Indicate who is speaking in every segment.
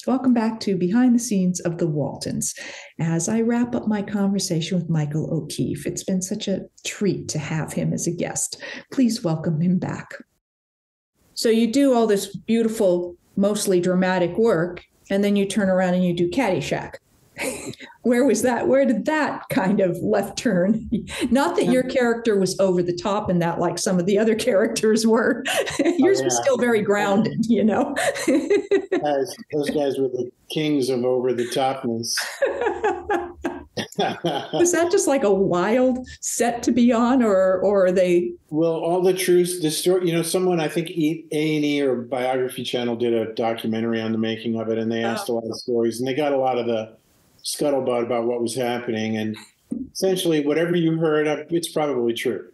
Speaker 1: Welcome back to Behind the Scenes of the Waltons. As I wrap up my conversation with Michael O'Keefe, it's been such a treat to have him as a guest. Please welcome him back. So you do all this beautiful, mostly dramatic work, and then you turn around and you do Caddyshack. Where was that? Where did that kind of left turn? Not that your character was over the top in that, like some of the other characters were. Yours was still very grounded, you know.
Speaker 2: Those guys were the kings of over the topness.
Speaker 1: Was that just like a wild set to be on, or are they?
Speaker 2: Well, all the truth, the story. You know, someone I think A&E or Biography Channel did a documentary on the making of it, and they asked a lot of stories, and they got a lot of the scuttlebutt about what was happening, and essentially whatever you heard, it's probably true.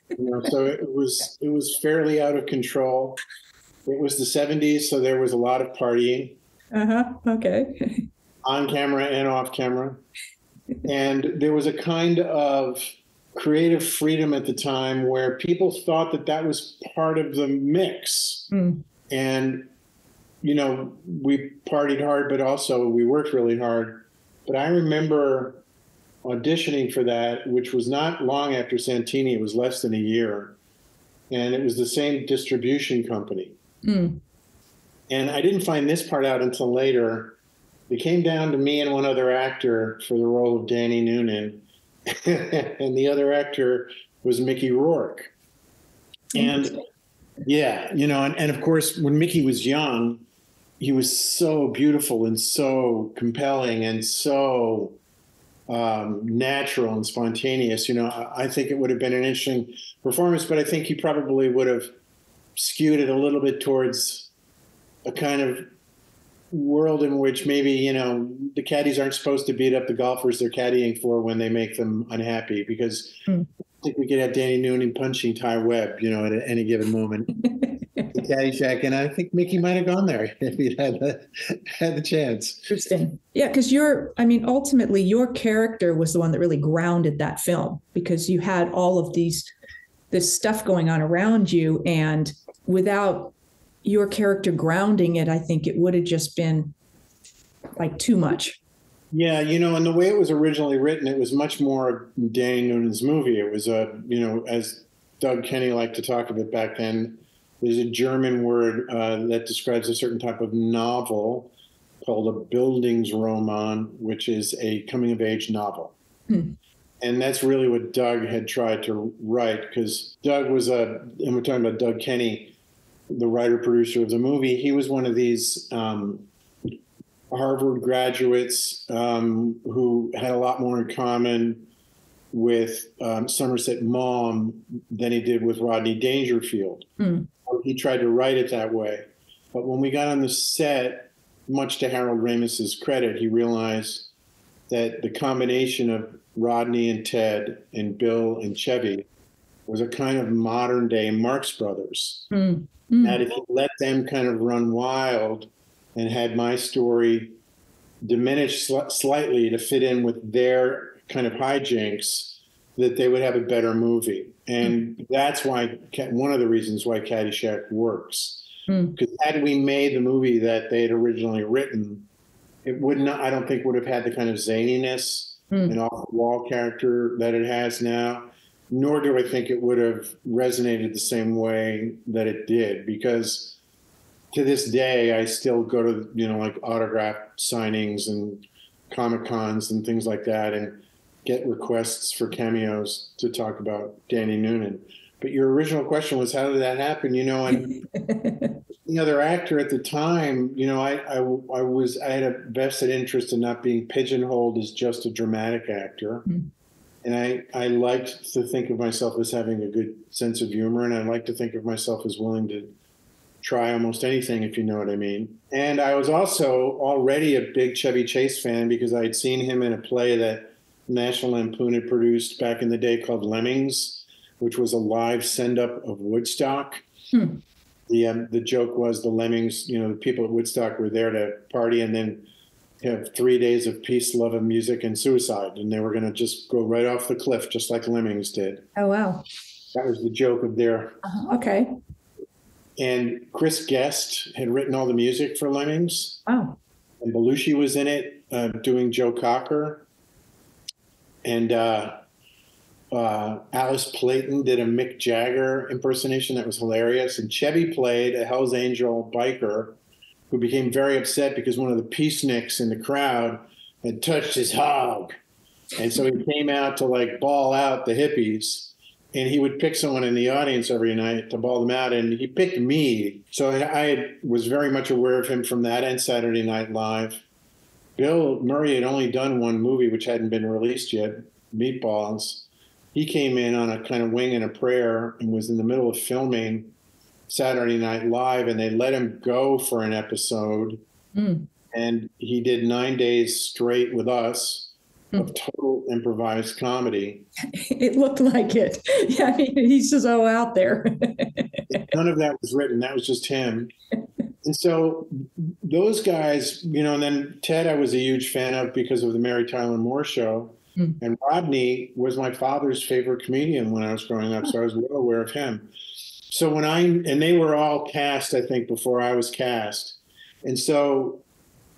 Speaker 2: You know, so it was fairly out of control. It was the 70s, so there was a lot of partying.
Speaker 1: Okay.
Speaker 2: On camera and off camera. And there was a kind of creative freedom at the time where people thought that that was part of the mix. And, you know, we partied hard, but also we worked really hard. But I remember auditioning for that, which was not long after Santini. It was less than a year. And it was the same distribution company. And I didn't find this part out until later. It came down to me and one other actor for the role of Danny Noonan. And the other actor was Mickey Rourke. And yeah, you know, and of course, when Mickey was young, he was so beautiful and so compelling and so natural and spontaneous. You know, I think it would have been an interesting performance, but I think he probably would have skewed it a little bit towards a kind of world in which maybe, you know, the caddies aren't supposed to beat up the golfers they're caddying for when they make them unhappy, because I think we could have Danny Noonan punching Ty Webb, you know, at any given moment. The Caddyshack, and I think Mickey might have gone there if he'd had the chance.
Speaker 1: Interesting. Yeah, because ultimately your character was the one that really grounded that film, because you had all of this stuff going on around you, and without your character grounding it, I think it would have just been like too much.
Speaker 2: Yeah, you know, and the way it was originally written, it was much more Danny Noonan's movie. It was you know, as Doug Kenny liked to talk of it back then, there's a German word that describes a certain type of novel called a Bildungsroman, which is a coming-of-age novel. And that's really what Doug had tried to write, because Doug was and we're talking about Doug Kenny, the writer-producer of the movie. He was one of these Harvard graduates who had a lot more in common with Somerset Maugham than he did with Rodney Dangerfield. He tried to write it that way. But when we got on the set, much to Harold Ramis's credit, he realized that the combination of Rodney and Ted and Bill and Chevy was a kind of modern day Marx Brothers. That if you let them kind of run wild and had my story diminished slightly to fit in with their kind of hijinks, that they would have a better movie. And that's why, one of the reasons why Caddyshack works. Because had we made the movie that they had originally written, it would not, I don't think, would have had the kind of zaniness and off-the-wall character that it has now. Nor do I think it would have resonated the same way that it did, because to this day, I still go to, you know, like autograph signings and Comic-Cons and things like that, and get requests for cameos to talk about Danny Noonan. But your original question was, how did that happen? You know, and the other actor at the time, you know, I had a vested interest in not being pigeonholed as just a dramatic actor. And I liked to think of myself as having a good sense of humor, and I like to think of myself as willing to try almost anything, if you know what I mean. And I was also already a big Chevy Chase fan, because I had seen him in a play that National Lampoon had produced back in the day called Lemmings, which was a live send-up of Woodstock. The joke was the Lemmings, you know, the people at Woodstock were there to party and then have 3 days of peace, love, and music and suicide. And they were going to just go right off the cliff, just like Lemmings did.
Speaker 1: Oh, wow.
Speaker 2: That was the joke of their...
Speaker 1: Okay.
Speaker 2: And Chris Guest had written all the music for Lemmings.
Speaker 1: Oh.
Speaker 2: and Belushi was in it doing Joe Cocker. And Alice Playton did a Mick Jagger impersonation that was hilarious. And Chevy played a Hells Angel biker who became very upset because one of the peaceniks in the crowd had touched his hog. And so he came out to like ball out the hippies. And he would pick someone in the audience every night to ball them out. And he picked me. So I was very much aware of him from that and Saturday Night Live. Bill Murray had only done one movie, which hadn't been released yet, Meatballs. He came in on a kind of wing and a prayer and was in the middle of filming Saturday Night Live, and they let him go for an episode. And he did 9 days straight with us of total improvised comedy.
Speaker 1: It looked like it. Yeah, I mean, he's just so out there.
Speaker 2: None of that was written. That was just him. And so those guys, you know, and then Ted I was a huge fan of because of the Mary Tyler Moore Show. And Rodney was my father's favorite comedian when I was growing up, so I was well aware of him. So and they were all cast, I think, before I was cast. And so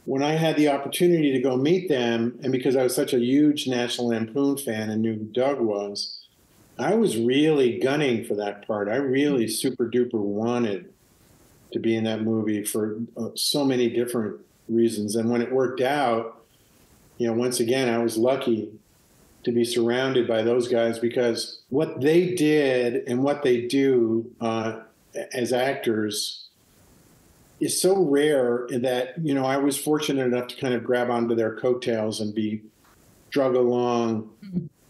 Speaker 2: when I had the opportunity to go meet them, and because I was such a huge National Lampoon fan and knew who Doug was, I was really gunning for that part. I really super duper wanted to be in that movie for so many different reasons. And when it worked out, you know, once again, I was lucky to be surrounded by those guys, because what they did and what they do as actors is so rare that, you know, I was fortunate enough to kind of grab onto their coattails and be drug along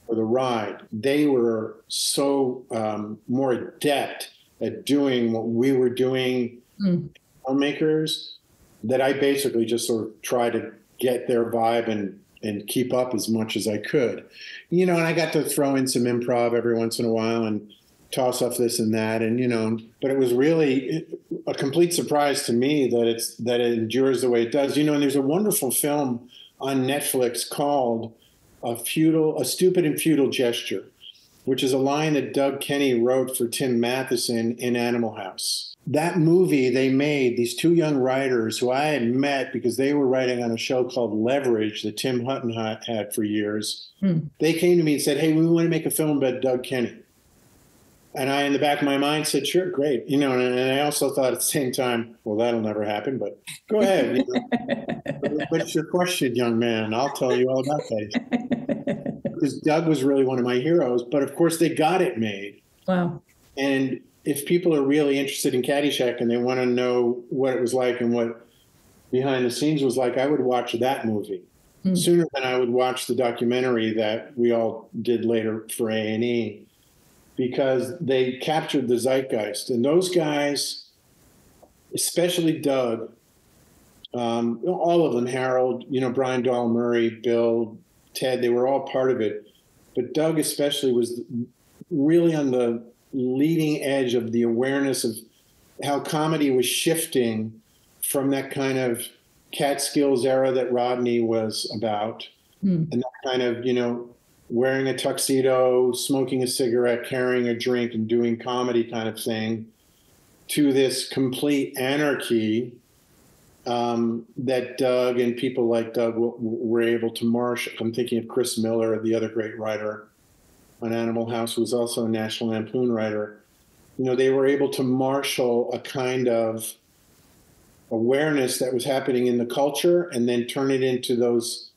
Speaker 2: for the ride. They were so more adept at doing what we were doing, filmmakers, that I basically just sort of tried to get their vibe and keep up as much as I could. You know, and I got to throw in some improv every once in a while and toss off this and that. And, you know, but it was really a complete surprise to me that it endures the way it does. You know, and there's a wonderful film on Netflix called A Stupid and Futile Gesture, which is a line that Doug Kenny wrote for Tim Matheson in Animal House. That movie they made, these two young writers who I had met because they were writing on a show called Leverage that Tim Hutton had for years. They came to me and said, hey, we want to make a film about Doug Kenny. And I, in the back of my mind, said, sure, great. You know, and I also thought at the same time, well, that'll never happen, but go ahead. You know. What's your question, young man? I'll tell you all about that. Because Doug was really one of my heroes, but of course they got it made.
Speaker 1: Wow.
Speaker 2: And if people are really interested in Caddyshack and they want to know what it was like and what behind the scenes was like, I would watch that movie sooner than I would watch the documentary that we all did later for A&E, because they captured the zeitgeist. And those guys, especially Doug, all of them, Harold, you know, Brian Doyle Murray, Bill, Ted, they were all part of it. But Doug especially was really on the leading edge of the awareness of how comedy was shifting from that kind of Catskills era that Rodney was about, and that kind of, you know, wearing a tuxedo, smoking a cigarette, carrying a drink, and doing comedy kind of thing, to this complete anarchy that Doug and people like Doug were able to marshal. I'm thinking of Chris Miller, the other great writer on Animal House, who was also a National Lampoon writer. You know, they were able to marshal a kind of awareness that was happening in the culture and then turn it into those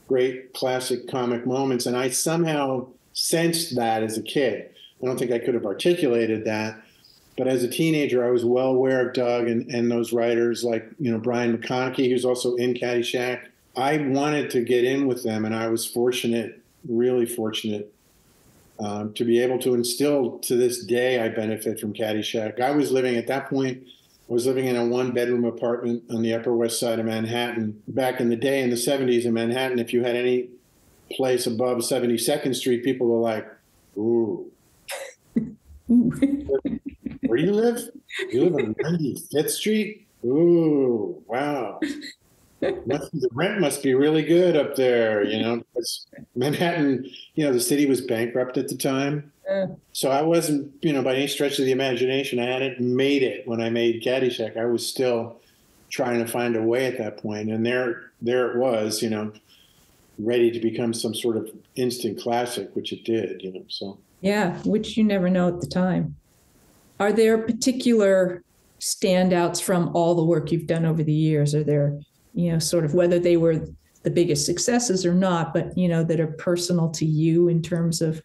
Speaker 2: great classic comic moments. And I somehow sensed that as a kid. I don't think I could have articulated that, but as a teenager, I was well aware of Doug and those writers like, you know, Brian McConaughey, who's also in Caddyshack. I wanted to get in with them, and I was fortunate, really fortunate, to be able to instill. To this day, I benefit from Caddyshack. I was living at that point, I was living in a one-bedroom apartment on the Upper West Side of Manhattan. Back in the day, in the 70s in Manhattan, if you had any place above 72nd Street, people were like, ooh. Where do you live? You live on 95th Street? Ooh, wow. The rent must be really good up there, you know, because Manhattan, you know, the city was bankrupt at the time. So I wasn't, you know, by any stretch of the imagination, I hadn't made it when I made Caddyshack. I was still trying to find a way at that point. And there it was, ready to become some sort of instant classic, which it did, so.
Speaker 1: Yeah, which you never know at the time. Are there particular standouts from all the work you've done over the years? Are there, sort of, whether they were the biggest successes or not, but, that are personal to you in terms of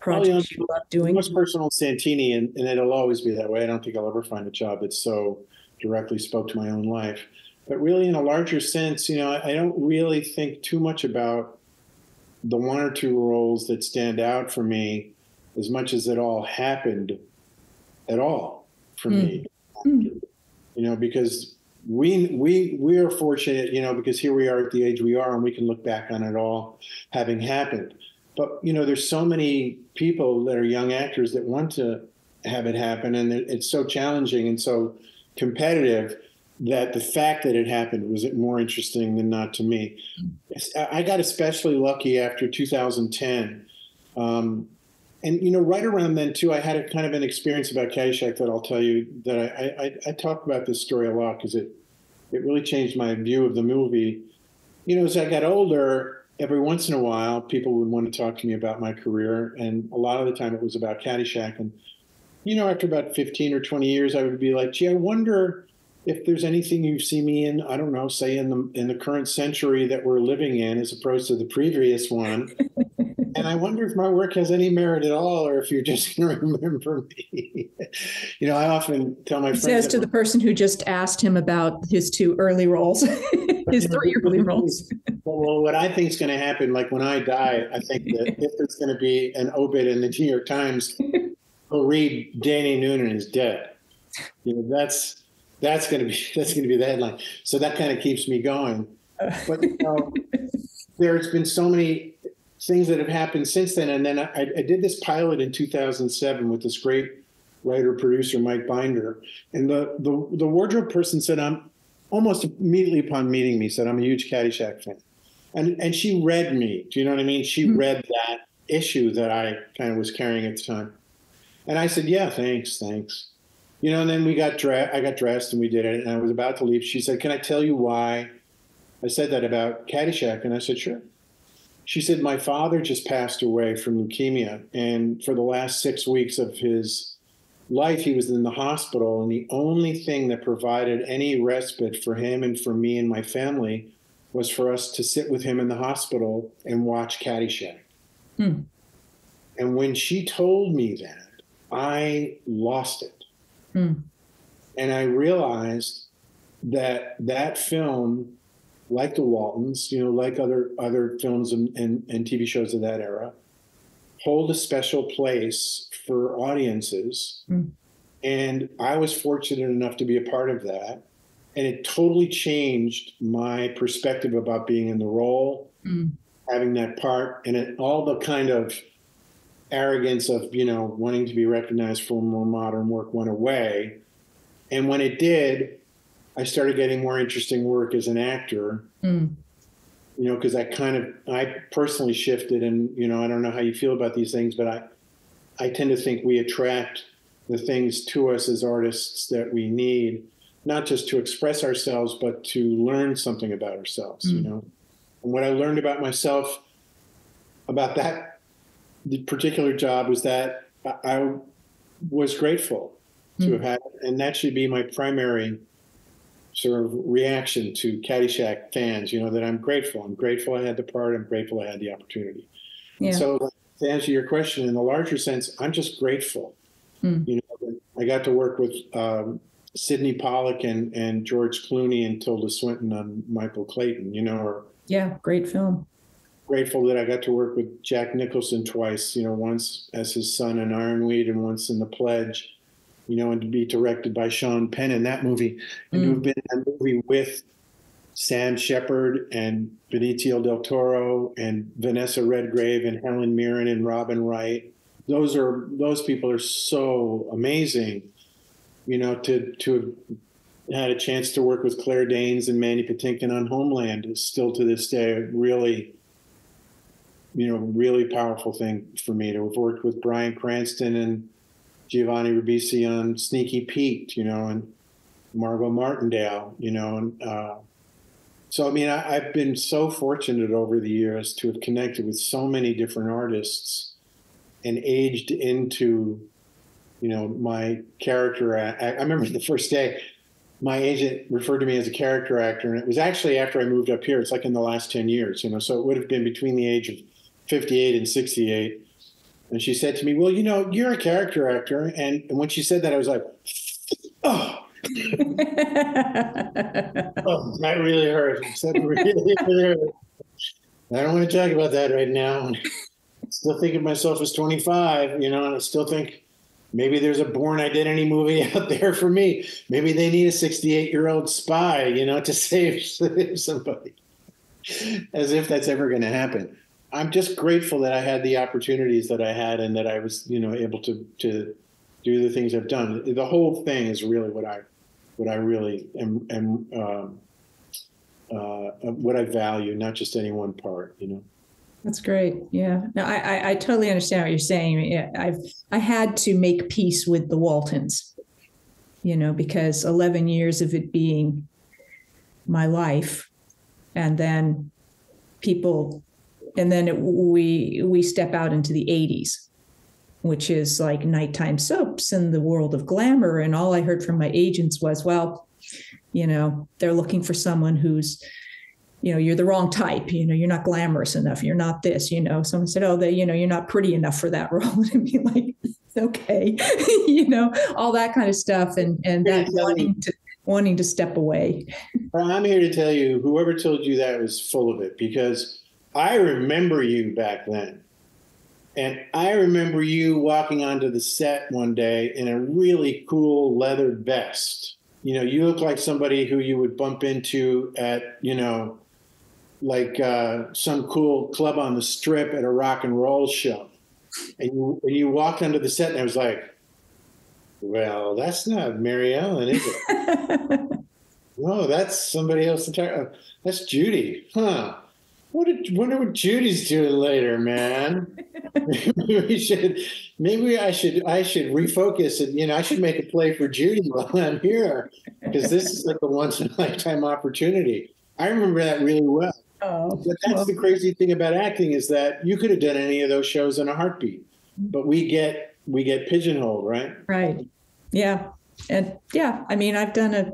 Speaker 1: projects you love doing?
Speaker 2: Most personal Santini, and it'll always be that way. I don't think I'll ever find a job that so directly spoke to my own life. But really, in a larger sense, I don't really think too much about the one or two roles that stand out for me as much as it all happened at all for me. Because we are fortunate, because here we are at the age we are, and we can look back on it all having happened. But, there's so many people that are young actors that want to have it happen, and it's so challenging and so competitive that the fact that it happened was more interesting than not to me. I got especially lucky after 2010. And, right around then, too, I had a kind of an experience about Caddyshack that I'll tell you that I talk about this story a lot because it really changed my view of the movie. As I got older, every once in a while, people would want to talk to me about my career. And a lot of the time it was about Caddyshack. And, after about 15 or 20 years, I would be like, gee, I wonder if there's anything you see me in, I don't know, say in the current century that we're living in as opposed to the previous one. And I wonder if my work has any merit at all, or if you're just going to remember me. I often tell my friends. He
Speaker 1: says to the person who just asked him about his two early roles, his three early roles.
Speaker 2: Well, what I think is going to happen, like when I die, I think that if there's going to be an obit in the New York Times, we'll read Danny Noonan is dead. That's going to be the headline. So that kind of keeps me going. But there's been so many things that have happened since then. And then I did this pilot in 2007 with this great writer producer Mike Binder, and the wardrobe person said, I'm almost immediately upon meeting me, said I'm a huge Caddyshack fan, and she read me. Do you know what I mean? She read that issue that I kind of was carrying at the time, and I said, yeah, thanks. And then I got dressed and we did it, and I was about to leave. She said, can I tell you why I said that about Caddyshack? And I said, sure. She said, my father just passed away from leukemia, and for the last 6 weeks of his life, he was in the hospital, and the only thing that provided any respite for him and for me and my family was for us to sit with him in the hospital and watch Caddyshack. And when she told me that, I lost it. And I realized that film, like the Waltons, like other films and TV shows of that era, hold a special place for audiences. And I was fortunate enough to be a part of that. And it totally changed my perspective about being in the role, having that part, and all the kind of arrogance of, wanting to be recognized for more modern work went away. And when it did, I started getting more interesting work as an actor, because I personally shifted, and, I don't know how you feel about these things, but I tend to think we attract the things to us as artists that we need, not just to express ourselves, but to learn something about ourselves, And what I learned about myself, about the particular job, was that I was grateful to have had it, and that should be my primary sort of reaction to Caddyshack fans, that I'm grateful. I'm grateful I had the part. I'm grateful I had the opportunity. Yeah. So to answer your question, in the larger sense, I'm just grateful. I got to work with Sidney Pollack and George Clooney and Tilda Swinton on Michael Clayton,
Speaker 1: Yeah, great film.
Speaker 2: Grateful that I got to work with Jack Nicholson twice, once as his son in Ironweed and once in The Pledge. And to be directed by Sean Penn in that movie, and to have been in that movie with Sam Shepard and Benicio del Toro and Vanessa Redgrave and Helen Mirren and Robin Wright. Those people are so amazing, to have had a chance to work with Claire Danes and Mandy Patinkin on Homeland is still to this day a really, really powerful thing for me. To have worked with Bryan Cranston and Giovanni Ribisi on Sneaky Pete, and Margot Martindale, and so, I mean, I've been so fortunate over the years to have connected with so many different artists and aged into, my character. I remember the first day my agent referred to me as a character actor, and it was actually after I moved up here. It's like in the last 10 years, so it would have been between the age of 58 and 68. And she said to me, well, you're a character actor. And when she said that, I was like, oh. Oh, that really hurt. That really hurt. I don't want to talk about that right now. I still think of myself as 25, and I still think maybe there's a Bourne Identity movie out there for me. Maybe they need a 68-year-old spy, to save somebody. As if that's ever going to happen. I'm just grateful that I had the opportunities that I had and that I was, able to do the things I've done. The whole thing is really what I really am what I value, not just any one part,
Speaker 1: That's great. Yeah. No, I totally understand what you're saying. I had to make peace with the Waltons, because 11 years of it being my life, and then we step out into the 80s, which is like nighttime soaps and the world of glamour. And all I heard from my agents was, well, they're looking for someone who's, you're the wrong type, you're not glamorous enough. You're not this, someone said, oh, you're not pretty enough for that role. And I'd be like, okay, all that kind of stuff. And that wanting to step away.
Speaker 2: I'm here to tell you, whoever told you that was full of it, because I remember you back then. And I remember you walking onto the set one day in a really cool leather vest. You look like somebody who you would bump into at, like some cool club on the Strip at a rock and roll show. And you walked onto the set and I was like, well, that's not Mary Ellen, is it? No, that's somebody else. That's Judy. Huh. Wonder what Judy's doing later, man. Maybe I should refocus and I should make a play for Judy while I'm here, because this is like a once in a lifetime opportunity. I remember that really well.
Speaker 1: Oh,
Speaker 2: but that's the crazy thing about acting, is that you could have done any of those shows in a heartbeat, but we get pigeonholed, right?
Speaker 1: Right. Yeah. And yeah, I mean, I've done a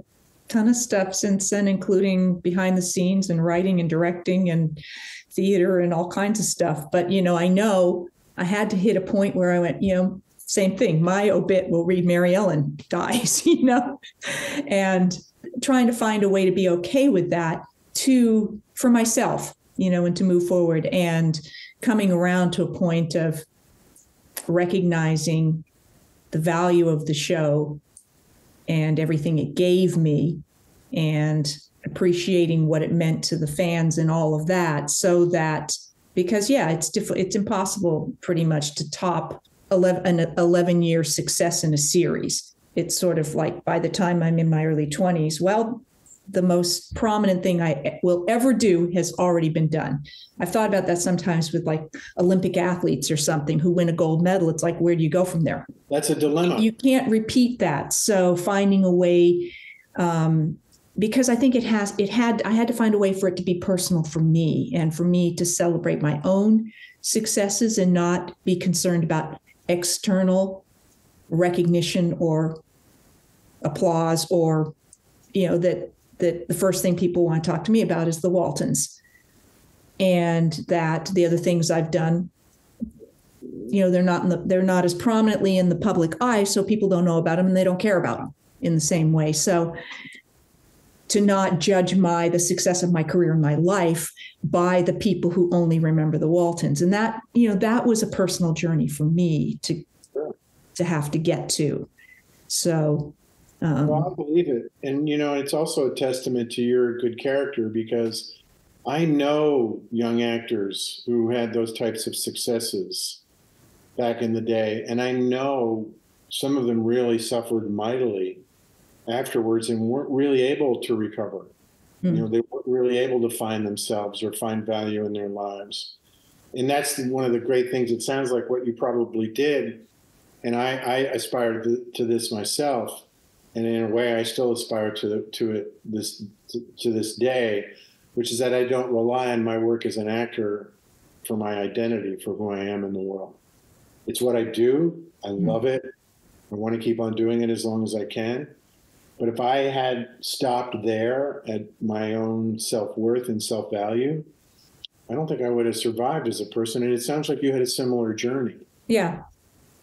Speaker 1: ton of stuff since then, including behind the scenes and writing and directing and theater and all kinds of stuff. But, I know I had to hit a point where I went, same thing. My obit will read Mary Ellen dies, and trying to find a way to be okay with that for myself, and to move forward, and coming around to a point of recognizing the value of the show and everything it gave me, and appreciating what it meant to the fans and all of that. So that, because it's impossible pretty much to top an 11-year success in a series. It's sort of like, by the time I'm in my early 20s, well, the most prominent thing I will ever do has already been done. I've thought about that sometimes with like Olympic athletes or something who win a gold medal. It's like, where do you go from there?
Speaker 2: That's a dilemma.
Speaker 1: You can't repeat that. So finding a way, because I think I had to find a way for it to be personal for me, and for me to celebrate my own successes and not be concerned about external recognition or applause, or, that the first thing people want to talk to me about is the Waltons, and that the other things I've done, they're not as prominently in the public eye, so people don't know about them and they don't care about them in the same way. So to not judge the success of my career and my life by the people who only remember the Waltons, and that that was a personal journey for me to have to get to. So.
Speaker 2: Well, I believe it. And, it's also a testament to your good character, because I know young actors who had those types of successes back in the day. And I know some of them really suffered mightily afterwards and weren't really able to recover. Mm. They weren't really able to find themselves or find value in their lives. And that's one of the great things. It sounds like what you probably did. And I aspired to this myself, and in a way I still aspire to this day, which is that I don't rely on my work as an actor for my identity, for who I am in the world. It's what I do. I love it. I want to keep on doing it as long as I can. But if I had stopped there at my own self-worth and self-value, I don't think I would have survived as a person. And it sounds like you had a similar journey.
Speaker 1: Yeah.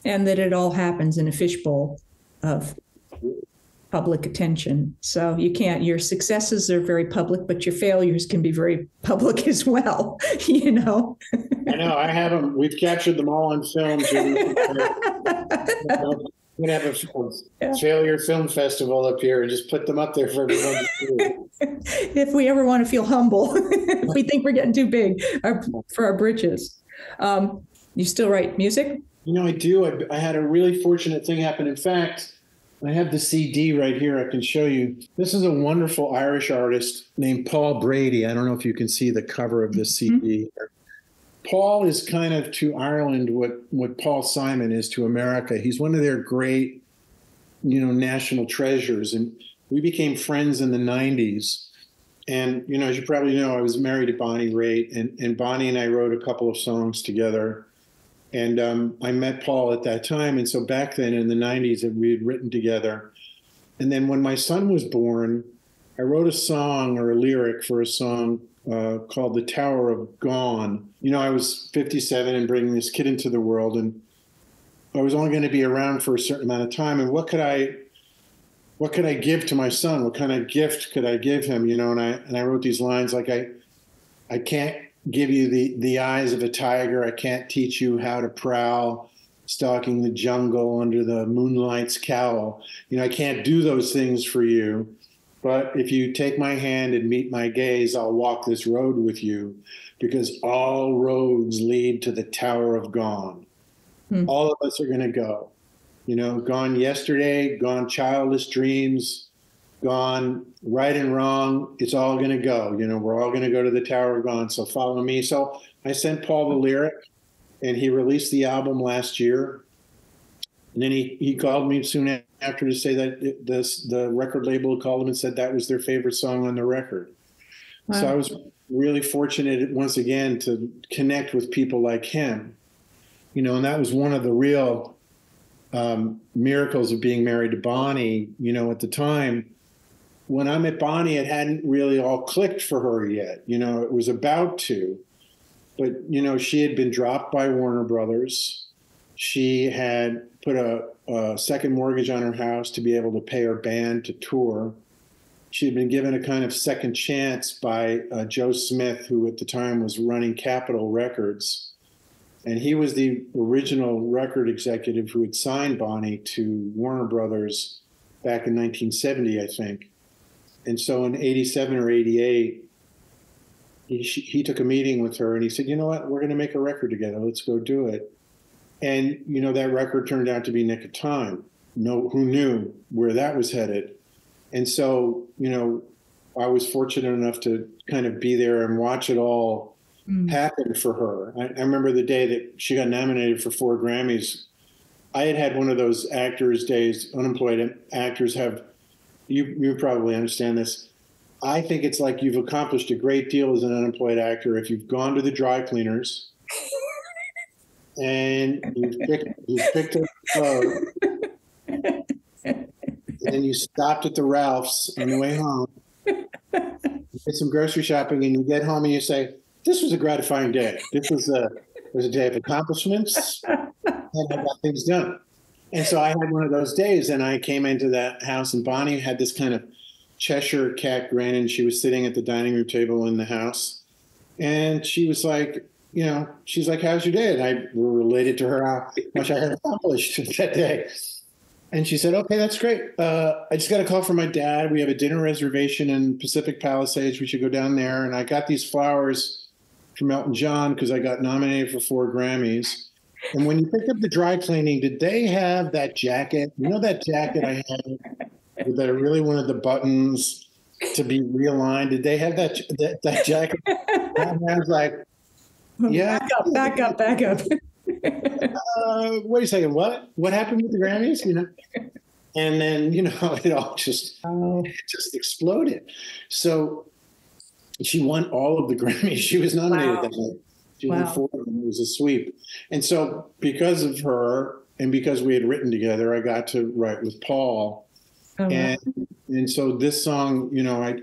Speaker 1: And that it all happens in a fishbowl of public attention. So you can't, your successes are very public, but your failures can be very public as well, you know?
Speaker 2: I know, I have them. We've captured them all on film. We're going to have a failure film festival up here and just put them up there for everyone to see.
Speaker 1: If we ever want to feel humble, if we think we're getting too big for our britches. You still write music?
Speaker 2: You know, I do. I had a really fortunate thing happen. In fact, I have the CD right here. I can show you. This is a wonderful Irish artist named Paul Brady. I don't know if you can see the cover of this CD. Paul is kind of to Ireland what Paul Simon is to America. He's one of their great, national treasures. And we became friends in the 90s. And, as you probably know, I was married to Bonnie Raitt, and Bonnie and I wrote a couple of songs together. And I met Paul at that time. And so back then in the 90s, we had written together. And then when my son was born, I wrote a song or a lyric for a song called The Tower of Gone. I was 57 and bringing this kid into the world, and I was only going to be around for a certain amount of time. And what could I give to my son? What kind of gift could I give him? And I wrote these lines like, I can't give you the eyes of a tiger. I can't teach you how to prowl, stalking the jungle under the moonlight's cowl. I can't do those things for you. But if you take my hand and meet my gaze, I'll walk this road with you, because all roads lead to the Tower of Gone. All of us are going to go. Gone yesterday, gone childless dreams, gone right and wrong. It's all going to go. We're all going to go to the Tower of Gone. So follow me. So I sent Paul the lyric, and he released the album last year. And then he called me soon after to say that the record label called him and said that was their favorite song on the record. Wow. So I was really fortunate once again to connect with people like him, and that was one of the real miracles of being married to Bonnie. At the time when I met Bonnie, it hadn't really all clicked for her yet. It was about to, but she had been dropped by Warner Brothers. She had put a second mortgage on her house to be able to pay her band to tour. She had been given a kind of second chance by Joe Smith, who at the time was running Capitol Records. And he was the original record executive who had signed Bonnie to Warner Brothers back in 1970, I think. And so in 87 or 88, he took a meeting with her and he said, you know what, we're going to make a record together. Let's go do it. And, that record turned out to be Nick of Time. Who knew where that was headed? And so, I was fortunate enough to kind of be there and watch it all happen for her. I remember the day that she got nominated for 4 Grammys. I had one of those actors' days, unemployed actors have, you probably understand this. I think it's like you've accomplished a great deal as an unemployed actor if you've gone to the dry cleaners and you've picked up clothes, and then you stopped at the Ralph's on the way home, did some grocery shopping, and you get home and you say, this was a gratifying day. This was a day of accomplishments, and I got things done. And so I had one of those days, and I came into that house, and Bonnie had this kind of Cheshire cat grin, and she was sitting at the dining room table in the house, and she was like, she's like, how's your day? And I related to her how much I had accomplished that day. And she said, okay, that's great. I just got a call from my dad. We have a dinner reservation in Pacific Palisades. We should go down there. And I got these flowers from Elton John because I got nominated for 4 Grammys. And when you picked up the dry cleaning, did they have that jacket? That jacket I had that I really wanted the buttons to be realigned? Did they have that jacket? And I was like, yeah.
Speaker 1: Back up.
Speaker 2: Wait a second. What happened with the Grammys? And then, it all just exploded. So she won all of the Grammys. She was nominated that night. She won 4 of them. It was a sweep. And so because of her and because we had written together, I got to write with Paul. And so this song,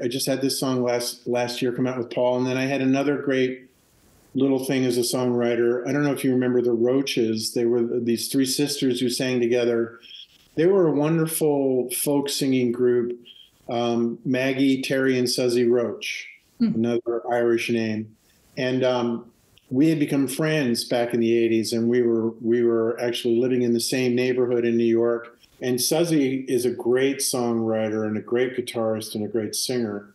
Speaker 2: I just had this song last year come out with Paul. And then I had another great little thing as a songwriter. I don't know if you remember the Roaches. They were these 3 sisters who sang together. They were a wonderful folk singing group. Maggie, Terry, and Suzy Roach, another Irish name. And we had become friends back in the 80s, and we were actually living in the same neighborhood in New York. And Suzy is a great songwriter and a great guitarist and a great singer.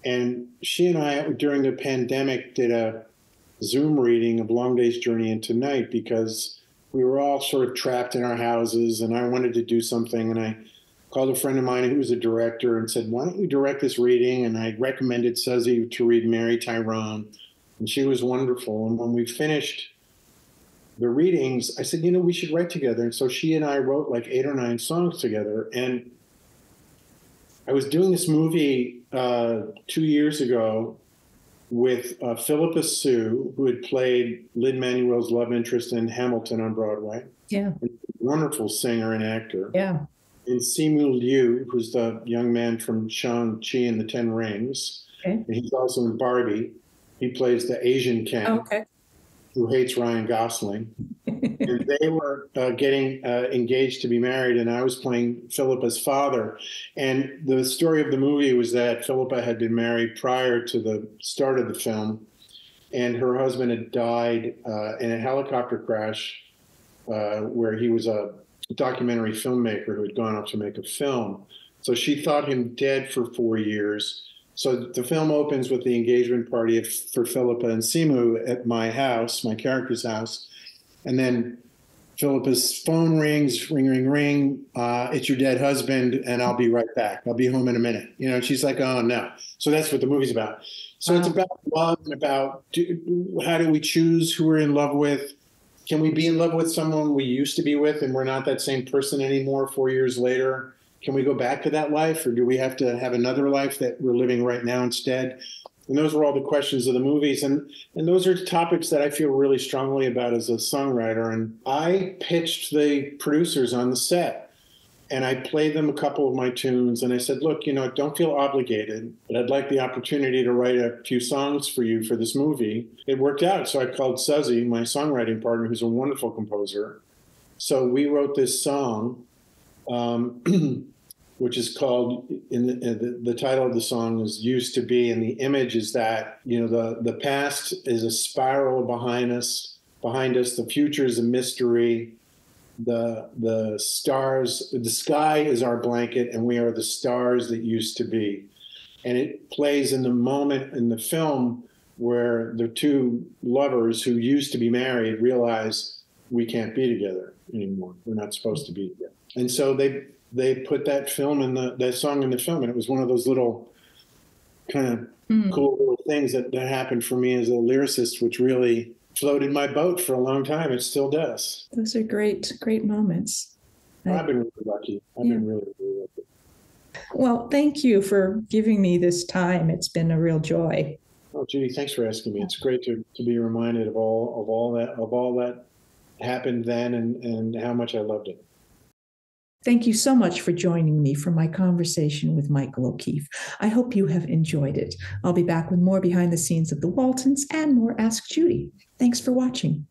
Speaker 2: And she and I, during the pandemic, did a Zoom reading of Long Day's Journey into Night because we were all sort of trapped in our houses, and I wanted to do something. And I called a friend of mine who was a director and said, why don't you direct this reading? And I recommended Suzy to read Mary Tyrone, and she was wonderful. And when we finished the readings, I said, we should write together. And so she and I wrote like 8 or 9 songs together. And I was doing this movie 2 years ago with Philippa Sue, who had played Lin-Manuel's love interest in Hamilton on Broadway.
Speaker 1: Yeah.
Speaker 2: A wonderful singer and actor.
Speaker 1: Yeah.
Speaker 2: And Simu Liu, who's the young man from Shang-Chi and the Ten Rings. Okay. And he's also in Barbie. He plays the Asian Ken. Okay. Who hates Ryan Gosling. And they were getting engaged to be married, and I was playing Philippa's father. And the story of the movie was that Philippa had been married prior to the start of the film, and her husband had died in a helicopter crash where he was a documentary filmmaker who had gone off to make a film. So she thought him dead for 4 years. So the film opens with the engagement party for Philippa and Simu at my house, my character's house. And then Philippa's phone rings, ring, ring, ring. It's your dead husband, and I'll be right back. I'll be home in a minute. And she's like, oh, no. So that's what the movie's about. So It's about love and about how do we choose who we're in love with? Can we be in love with someone we used to be with and we're not that same person anymore 4 years later? Can we go back to that life, or do we have to have another life that we're living right now instead? And those were all the questions of the movies. And those are topics that I feel really strongly about as a songwriter. And I pitched the producers on the set, and I played them a couple of my tunes. And I said, look, don't feel obligated, but I'd like the opportunity to write a few songs for you for this movie. It worked out. So I called Suzy, my songwriting partner, who's a wonderful composer. So we wrote this song. Which is called, the title of the song is Used to Be, and the image is that, the past is a spiral behind us, the future is a mystery, the stars, the sky is our blanket, and we are the stars that used to be. And it plays in the moment in the film where the 2 lovers who used to be married realize we can't be together anymore. We're not supposed to be together. And so they put that song in the film, and it was one of those little kind of cool little things that happened for me as a lyricist, which really floated my boat for a long time. It still does.
Speaker 1: Those are great moments.
Speaker 2: I've been really lucky. I've been really, really lucky.
Speaker 1: Well, thank you for giving me this time. It's been a real joy.
Speaker 2: Oh, Judy, thanks for asking me. It's great to be reminded of all that happened then and how much I loved it.
Speaker 1: Thank you so much for joining me for my conversation with Michael O'Keeffe. I hope you have enjoyed it. I'll be back with more behind the scenes of the Waltons and more Ask Judy. Thanks for watching.